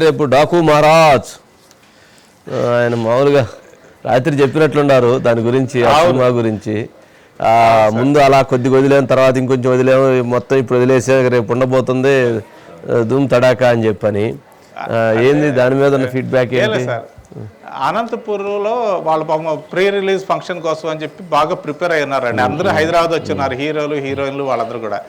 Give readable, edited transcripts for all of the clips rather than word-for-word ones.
రేపు డాకు మహారాజ్ ఆయన మామూలుగా రాత్రి చెప్పినట్లున్నారు దాని గురించి ఆ సినిమా గురించి. ముందు అలా కొద్దిగా వదిలేము, తర్వాత ఇంకొంచెం వదిలేము, మొత్తం ఇప్పుడు వదిలేసే రేపు ఉండబోతుంది ధూమ్ తడాకా అని చెప్పని. ఏంది దాని మీద ఉన్న ఫీడ్బ్యాక్ ఏంటి? అనంతపూర్లో వాళ్ళ ప్రీ రిలీజ్ ఫంక్షన్ కోసం అని చెప్పి బాగా ప్రిపేర్ అయినారండి. అందరూ హైదరాబాద్ వచ్చినారు, హీరోలు హీరోయిన్లు వాళ్ళందరూ కూడా.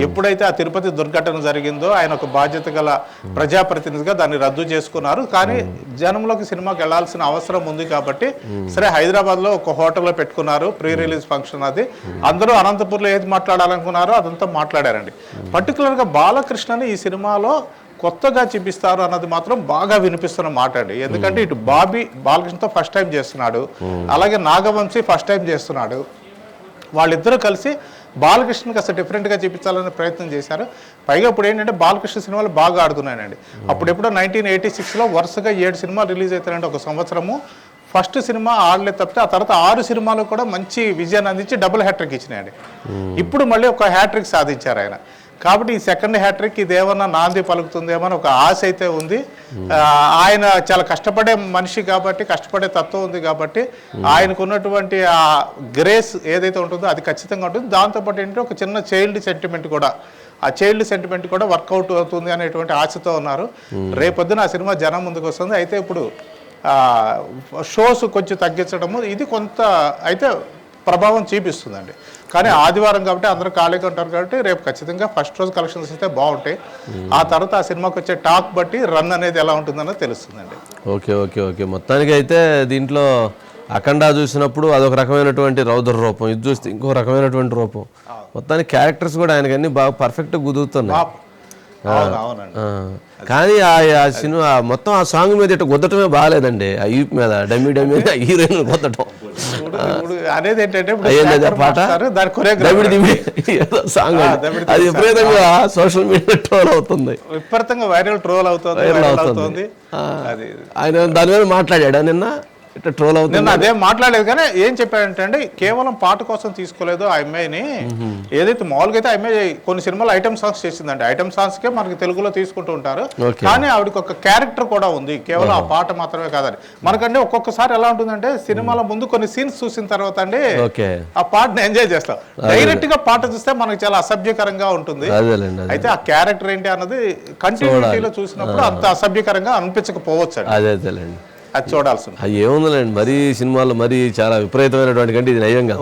ఎప్పుడైతే ఆ తిరుపతి దుర్ఘటన జరిగిందో ఆయన ఒక బాధ్యత గల ప్రజాప్రతినిధిగా దాన్ని రద్దు చేసుకున్నారు. కానీ జనంలోకి సినిమాకి వెళ్లాల్సిన అవసరం ఉంది కాబట్టి సరే హైదరాబాద్లో ఒక హోటల్లో పెట్టుకున్నారు ప్రీ రిలీజ్ ఫంక్షన్. అది అందరూ అనంతపూర్లో ఏది మాట్లాడాలనుకున్నారో అదంతా మాట్లాడారండి. పర్టికులర్గా బాలకృష్ణని ఈ సినిమాలో కొత్తగా చూపిస్తారు అన్నది మాత్రం బాగా వినిపిస్తున్న మాట అండి. ఎందుకంటే ఇటు బాలకృష్ణతో ఫస్ట్ టైం చేస్తున్నాడు, అలాగే నాగవంశీ ఫస్ట్ టైం చేస్తున్నాడు. వాళ్ళిద్దరూ కలిసి బాలకృష్ణకి అసలు డిఫరెంట్గా చూపించాలనే ప్రయత్నం చేశారు. పైగా ఇప్పుడు ఏంటంటే బాలకృష్ణ సినిమాలు బాగా ఆడుతున్నాయండి. అప్పుడెప్పుడో 1986లో వరుసగా 7 సినిమాలు రిలీజ్ అవుతాయండి ఒక సంవత్సరము. ఫస్ట్ సినిమా ఆడలేదు తప్పితే ఆ తర్వాత 6 సినిమాలు కూడా మంచి విజయాన్ని అందించి డబుల్ హ్యాట్రిక్ ఇచ్చినాయండి. ఇప్పుడు మళ్ళీ ఒక హ్యాట్రిక్ సాధించారు ఆయన. కాబట్టి ఈ సెకండ్ హ్యాట్రిక్ ఇదేమన్నా నాంది పలుకుతుందేమో అని ఒక ఆశ అయితే ఉంది. ఆయన చాలా కష్టపడే మనిషి కాబట్టి, కష్టపడే తత్వం ఉంది కాబట్టి ఆయనకు ఉన్నటువంటి ఆ గ్రేస్ ఏదైతే ఉంటుందో అది ఖచ్చితంగా ఉంటుంది. దాంతోపాటు ఏంటంటే ఒక చిన్న చైల్డ్ సెంటిమెంట్ కూడా, ఆ చైల్డ్ సెంటిమెంట్ కూడా వర్కౌట్ అవుతుంది అనేటువంటి ఆశతో ఉన్నారు. రేపొద్దున ఆ సినిమా జనం ముందుకు వస్తుంది. అయితే ఇప్పుడు షోస్ కొంచెం తగ్గించడము ఇది కొంత అయితే ప్రభావం చూపిస్తుందండి. కానీ ఆదివారం కాబట్టి అందరూ ఖాళీగా ఉంటారు కాబట్టి రేపు ఖచ్చితంగా ఫస్ట్ రోజు కలెక్షన్స్ అయితే బాగుంటాయి. ఆ తర్వాత ఆ సినిమాకి వచ్చే టాక్ బట్టి రన్ అనేది ఎలా ఉంటుందన్నది తెలుస్తుందండి. ఓకే ఓకే ఓకే మొత్తానికి అయితే దీంట్లో అఖండ చూసినప్పుడు అదొక రకమైనటువంటి రౌద్ర రూపం, ఇది చూస్తే ఇంకో రకమైనటువంటి రూపం. మొత్తానికి క్యారెక్టర్స్ కూడా ఆయనకి అన్ని బాగా పర్ఫెక్ట్గా కుదురుతున్నాయి. కానీ ఆ సినిమా మొత్తం ఆ సాంగ్ మీద ఇట్లా గుద్దటమే బాగాలేదండి. ఆ యూప్ మీద డమ్మి డమ్మి హీరోయిన్ గుద్దటం అనేది ఏంటంటే పాట సాంగ్ అది విపరీతంగా సోషల్ మీడియా ట్రోల్ అవుతుంది, విపరీతంగా వైరల్ ట్రోల్ అవుతుంది. ఆయన దాని మీద మాట్లాడాడు నిన్న, ఇట్లా ట్రోల్ అవుతుంది. అదే మాట్లాడలేదు కానీ ఏం చెప్పాడంటే అండి, కేవలం పాట కోసం తీసుకోలేదు ఆ అమ్మాయిని. ఏదైతే మామూలుగా అయితే ఆ అమ్మాయి కొన్ని సినిమాలు ఐటమ్ సాంగ్స్ చేసిందండి. ఐటమ్ సాంగ్స్ కే మనకి తెలుగులో తీసుకుంటూ ఉంటారు. కానీ ఆవిడకి ఒక క్యారెక్టర్ కూడా ఉంది, కేవలం ఆ పాట మాత్రమే కాదని. మనకంటే ఒక్కొక్కసారి ఎలా ఉంటుందంటే సినిమాల ముందు కొన్ని సీన్స్ చూసిన తర్వాత అండి ఆ పాటను ఎంజాయ్ చేస్తాం. డైరెక్ట్ గా పాట చూస్తే మనకి చాలా అసభ్యకరంగా ఉంటుంది. అయితే ఆ క్యారెక్టర్ ఏంటి అన్నది కంటిన్యూటీలో చూసినప్పుడు అంత అసభ్యకరంగా అనిపించకపోవచ్చు అండి. అది చూడాల్సింది. ఏముందండి, మరీ సినిమాలు మరీ చాలా విపరీతమైనటువంటి కంటే ఇది నయంగా